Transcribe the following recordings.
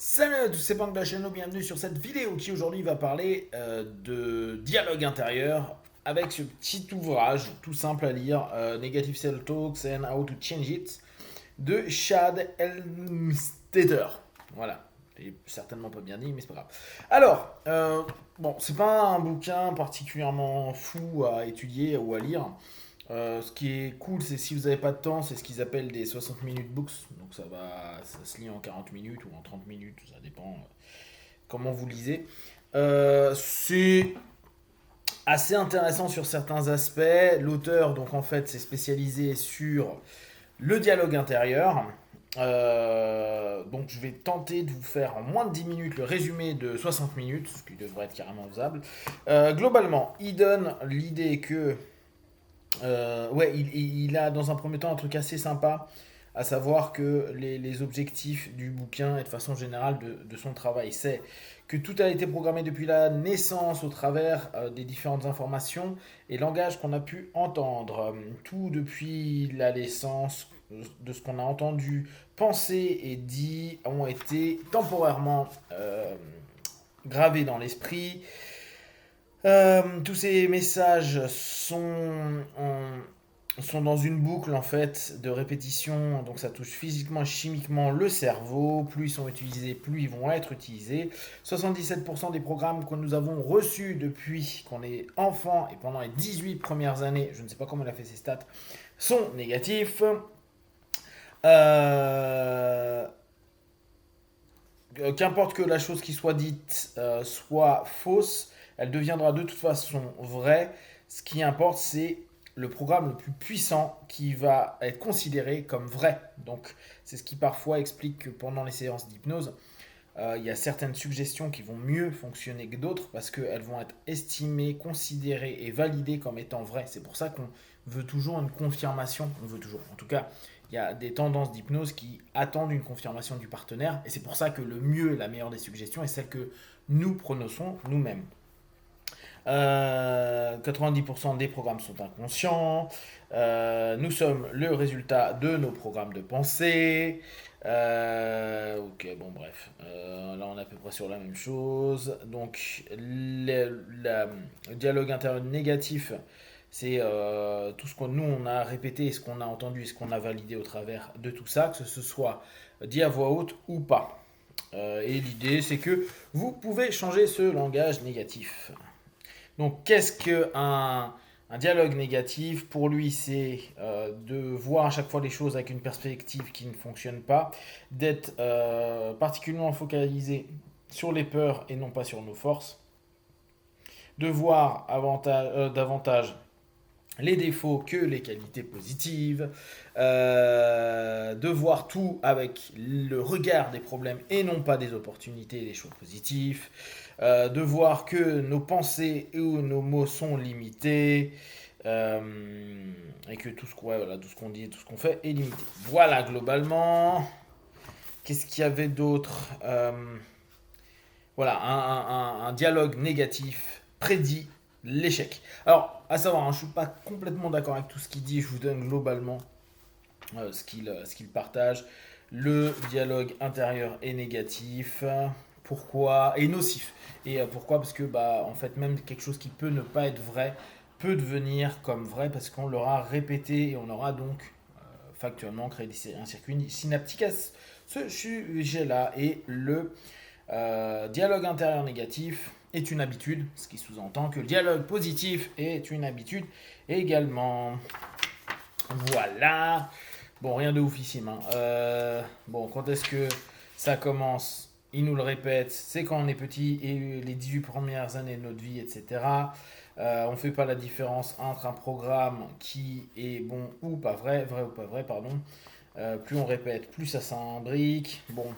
Salut à tous, c'est Pank de la chaîne, bienvenue sur cette vidéo qui aujourd'hui va parler de dialogue intérieur avec ce petit ouvrage tout simple à lire, Negative Self-Talks and How to Change It, de Chad Elmstetter. Voilà, j'ai certainement pas bien dit, mais c'est pas grave. Alors, bon, c'est pas un bouquin particulièrement fou à étudier ou à lire. Ce qui est cool, c'est si vous n'avez pas de temps, c'est ce qu'ils appellent des 60 minutes books. Donc ça se lit en 40 minutes ou en 30 minutes, ça dépend comment vous lisez. C'est assez intéressant sur certains aspects. L'auteur, donc en fait, s'est spécialisé sur le dialogue intérieur. Donc je vais tenter de vous faire en moins de 10 minutes le résumé de 60 minutes, ce qui devrait être carrément faisable. Globalement, il donne l'idée que ouais, il a dans un premier temps un truc assez sympa, à savoir que les objectifs du bouquin et de façon générale de son travail, c'est que tout a été programmé depuis la naissance au travers des différentes informations et langages qu'on a pu entendre. Tout depuis la naissance, de ce qu'on a entendu, pensé et dit, ont été temporairement gravés dans l'esprit. Tous ces messages sont dans une boucle en fait de répétition, donc ça touche physiquement et chimiquement le cerveau. Plus ils sont utilisés, plus ils vont être utilisés. 77% des programmes que nous avons reçus depuis qu'on est enfant et pendant les 18 premières années, je ne sais pas comment il a fait ces stats, sont négatifs. Euh, Qu'importe que la chose qui soit dite soit fausse, elle deviendra de toute façon vraie. Ce qui importe, c'est le programme le plus puissant qui va être considéré comme vrai. Donc, c'est ce qui parfois explique que pendant les séances d'hypnose, il y a certaines suggestions qui vont mieux fonctionner que d'autres parce qu'elles vont être estimées, considérées et validées comme étant vraies. C'est pour ça qu'on veut toujours une confirmation. On veut toujours, en tout cas, il y a des tendances d'hypnose qui attendent une confirmation du partenaire et c'est pour ça que le mieux, la meilleure des suggestions est celle que nous prononçons nous-mêmes. 90% des programmes sont inconscients. Nous sommes le résultat de nos programmes de pensée. Ok, bon, bref. Là, on est à peu près sur la même chose. Donc, le dialogue intérieur négatif, c'est tout ce qu'on nous on a répété, ce qu'on a entendu et ce qu'on a validé au travers de tout ça, que ce soit dit à voix haute ou pas. Et l'idée, c'est que vous pouvez changer ce langage négatif. Donc, qu'est-ce qu'un un dialogue négatif? Pour lui, c'est de voir à chaque fois les choses avec une perspective qui ne fonctionne pas, d'être particulièrement focalisé sur les peurs et non pas sur nos forces, de voir davantage les défauts que les qualités positives, de voir tout avec le regard des problèmes et non pas des opportunités et des choix positifs, de voir que nos pensées ou nos mots sont limités, et que ouais, voilà, tout ce qu'on dit et tout ce qu'on fait est limité. Voilà, globalement. Qu'est-ce qu'il y avait d'autre? Voilà, un dialogue négatif prédit l'échec. Alors, à savoir, hein, je ne suis pas complètement d'accord avec tout ce qu'il dit, je vous donne globalement ce qu'il partage. Le dialogue intérieur est négatif. Pourquoi? Et nocif. Et pourquoi? Parce que, bah, en fait, même quelque chose qui peut ne pas être vrai peut devenir comme vrai parce qu'on l'aura répété et on aura donc factuellement créé un circuit synaptique à ce sujet-là. Et le dialogue intérieur négatif est une habitude, ce qui sous-entend que le dialogue positif est une habitude également. Voilà. Bon, rien de oufissime, hein. Bon, quand est-ce que ça commence? Il nous le répète, c'est quand on est petit et les 18 premières années de notre vie, etc. On ne fait pas la différence entre un programme qui est bon ou pas vrai, vrai ou pas vrai, pardon. Plus on répète, plus ça s'imbrique. Bon, vous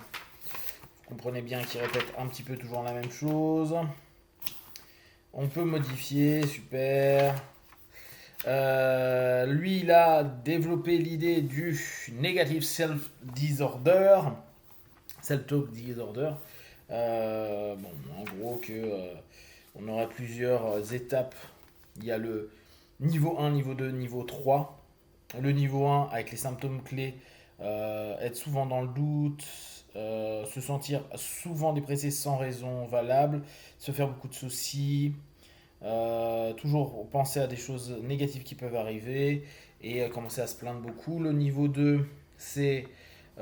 comprenez bien qu'il répète un petit peu toujours la même chose. On peut modifier, super. Lui, il a développé l'idée du negative self-disorder, self-talk disorder. Bon, en gros, on aurait plusieurs étapes. Il y a le niveau 1, niveau 2, niveau 3. Le niveau 1, avec les symptômes clés, être souvent dans le doute, se sentir souvent dépressé sans raison valable, se faire beaucoup de soucis, toujours penser à des choses négatives qui peuvent arriver et commencer à se plaindre beaucoup. Le niveau 2, c'est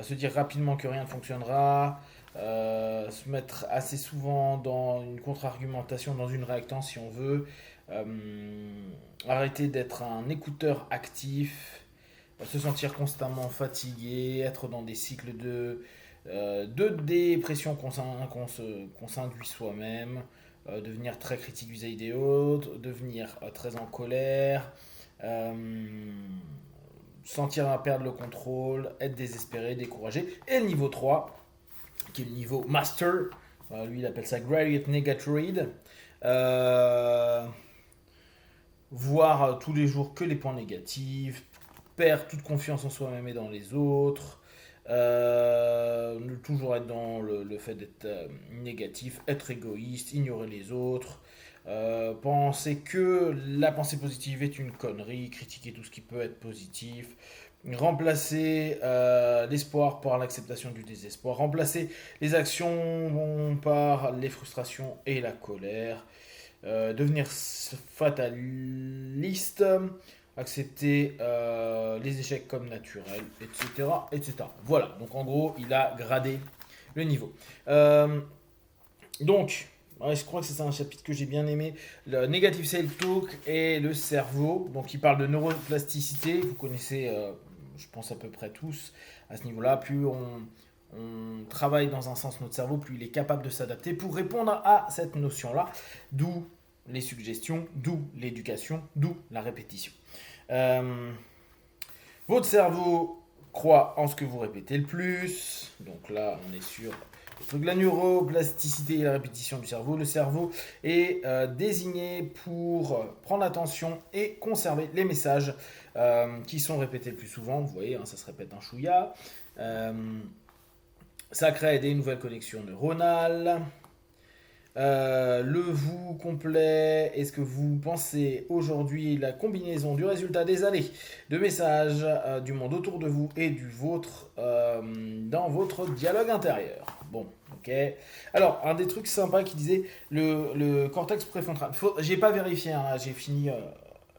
se dire rapidement que rien ne fonctionnera, se mettre assez souvent dans une contre-argumentation, dans une réactance si on veut, euh, arrêter d'être un écouteur actif, se sentir constamment fatigué, être dans des cycles de dépression qu'on s'induit soi-même, devenir très critique vis-à-vis des autres, devenir très en colère, euh, sentir à perdre le contrôle, être désespéré, découragé. Et le niveau 3, qui est le niveau master, lui il appelle ça Graduate Negatoid, euh, voir tous les jours que les points négatifs, perdre toute confiance en soi-même et dans les autres, toujours être dans le fait d'être négatif, être égoïste, ignorer les autres, penser que la pensée positive est une connerie, critiquer tout ce qui peut être positif, remplacer l'espoir par l'acceptation du désespoir, remplacer les actions par les frustrations et la colère, devenir fataliste, accepter les échecs comme naturels, etc., etc. Voilà, donc en gros, il a gradé le niveau. Donc, ouais, je crois que c'est un chapitre que j'ai bien aimé. Le Negative Self-Talk et le cerveau. Donc, il parle de neuroplasticité. Vous connaissez, je pense, à peu près tous à ce niveau-là. Plus on travaille dans un sens notre cerveau, plus il est capable de s'adapter pour répondre à cette notion-là. D'où les suggestions, d'où l'éducation, d'où la répétition. Euh, Votre cerveau croit en ce que vous répétez le plus. Donc là, on est sur le truc de la neuroplasticité et la répétition du cerveau. Le cerveau est désigné pour prendre attention et conserver les messages qui sont répétés le plus souvent. Vous voyez, hein, ça se répète un chouïa. Euh, Ça crée des nouvelles connexions neuronales. Le vous complet, est-ce que vous pensez aujourd'hui la combinaison du résultat des années de messages du monde autour de vous et du vôtre dans votre dialogue intérieur? Bon, ok. Alors, un des trucs sympas qui disait le cortex préfrontal. J'ai pas vérifié, hein, j'ai fini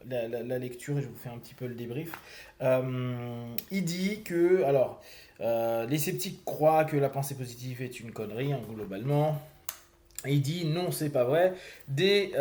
la lecture et je vous fais un petit peu le débrief. Il dit que, alors, les sceptiques croient que la pensée positive est une connerie, hein, globalement. Et il dit non, c'est pas vrai. Des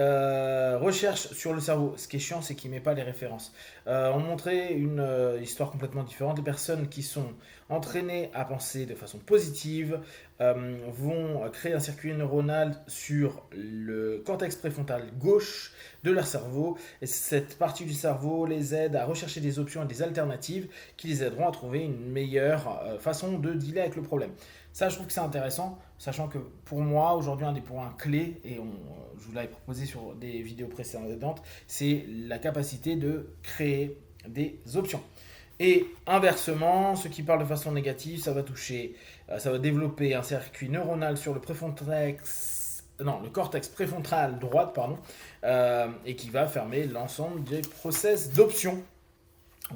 recherches sur le cerveau. Ce qui est chiant, c'est qu'il met pas les références. On montrait une histoire complètement différente. Les personnes qui sont entraînées à penser de façon positive vont créer un circuit neuronal sur le cortex préfrontal gauche de leur cerveau. Et cette partie du cerveau les aide à rechercher des options et des alternatives qui les aideront à trouver une meilleure façon de dealer avec le problème. Ça, je trouve que c'est intéressant, sachant que pour moi, aujourd'hui, un des points clés, et je vous l'avais proposé sur des vidéos précédentes, c'est la capacité de créer des options. Et inversement, ceux qui parlent de façon négative, ça va développer un circuit neuronal sur le cortex préfrontal droite, pardon, et qui va fermer l'ensemble des process d'options.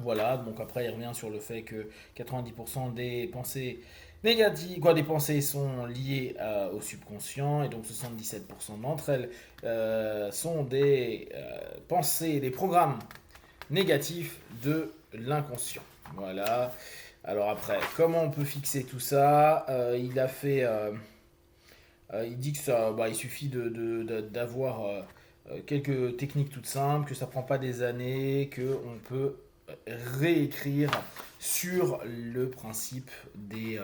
Voilà, donc après il revient sur le fait que 90% des pensées négatives, des pensées sont liées au subconscient et donc 77% d'entre elles sont des pensées, des programmes négatifs de l'inconscient. Voilà. Alors après, comment on peut fixer tout ça? Il dit que ça, il suffit d'avoir quelques techniques toutes simples, que ça prend pas des années, que on peut réécrire sur le principe des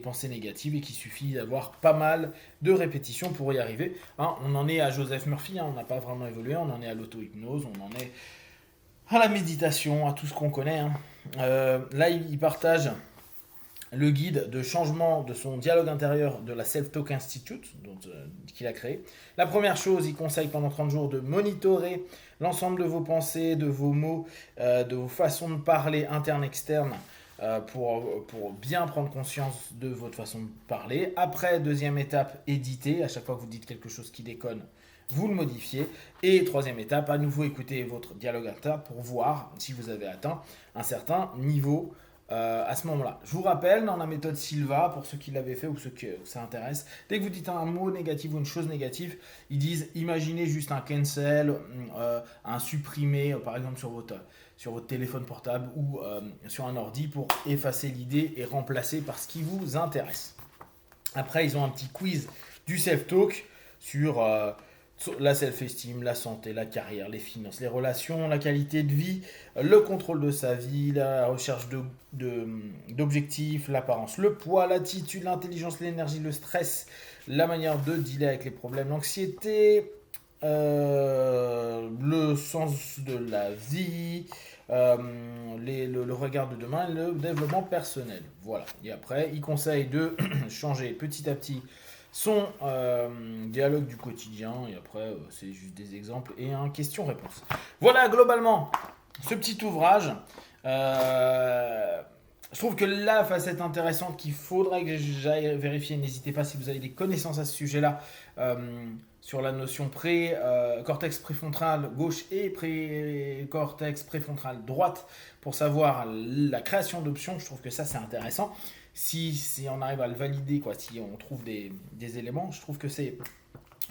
pensées négatives et qu'il suffit d'avoir pas mal de répétitions pour y arriver. Hein, on en est à Joseph Murphy, hein, on n'a pas vraiment évolué, on en est à l'auto-hypnose, on en est à la méditation, à tout ce qu'on connaît. Hein. Là, il partage le guide de changement de son dialogue intérieur de la Self-Talk Institute qu'il a créé. La première chose, il conseille pendant 30 jours de monitorer l'ensemble de vos pensées, de vos mots, de vos façons de parler internes-externes pour bien prendre conscience de votre façon de parler. Après, deuxième étape, éditer. À chaque fois que vous dites quelque chose qui déconne, vous le modifiez. Et troisième étape, à nouveau écouter votre dialogue interne pour voir si vous avez atteint un certain niveau à ce moment-là. Je vous rappelle, dans la méthode Silva, pour ceux qui l'avaient fait ou ceux que ça intéresse, dès que vous dites un mot négatif ou une chose négative, ils disent imaginez juste un cancel, un supprimer, par exemple sur votre téléphone portable ou sur un ordi pour effacer l'idée et remplacer par ce qui vous intéresse. Après, ils ont un petit quiz du self-talk sur la self-esteem, la santé, la carrière, les finances, les relations, la qualité de vie, le contrôle de sa vie, la recherche d'objectifs, l'apparence, le poids, l'attitude, l'intelligence, l'énergie, le stress, la manière de dealer avec les problèmes, l'anxiété, le sens de la vie, le regard de demain et le développement personnel. Voilà. Et après, il conseille de changer petit à petit son dialogue du quotidien. Et après, c'est juste des exemples et un question-réponse. Voilà, globalement, ce petit ouvrage. Je trouve que la facette intéressante qu'il faudrait que j'aille vérifier, n'hésitez pas si vous avez des connaissances à ce sujet-là, sur la notion cortex préfrontal gauche et cortex préfrontal droite, pour savoir la création d'options. Je trouve que ça c'est intéressant. Si on arrive à le valider, quoi, si on trouve des éléments, je trouve que c'est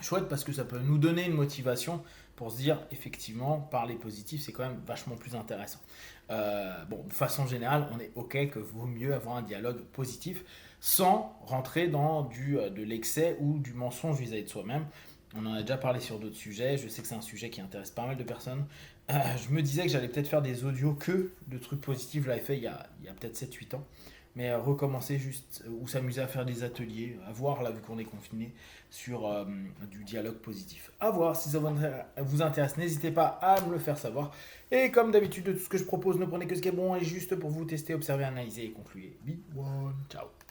chouette parce que ça peut nous donner une motivation pour se dire effectivement parler positif c'est quand même vachement plus intéressant. Bon, de façon générale, on est ok que vaut mieux avoir un dialogue positif sans rentrer dans de l'excès ou du mensonge vis-à-vis de soi-même. On en a déjà parlé sur d'autres sujets. Je sais que c'est un sujet qui intéresse pas mal de personnes. Je me disais que j'allais peut-être faire des audios que de trucs positifs. Je l'avais fait il y a peut-être 7-8 ans. Mais recommencer juste ou s'amuser à faire des ateliers, à voir là vu qu'on est confiné sur du dialogue positif. À voir si ça vous intéresse, n'hésitez pas à me le faire savoir. Et comme d'habitude, de tout ce que je propose, ne prenez que ce qui est bon et juste pour vous tester, observer, analyser et conclure. Be one, ciao.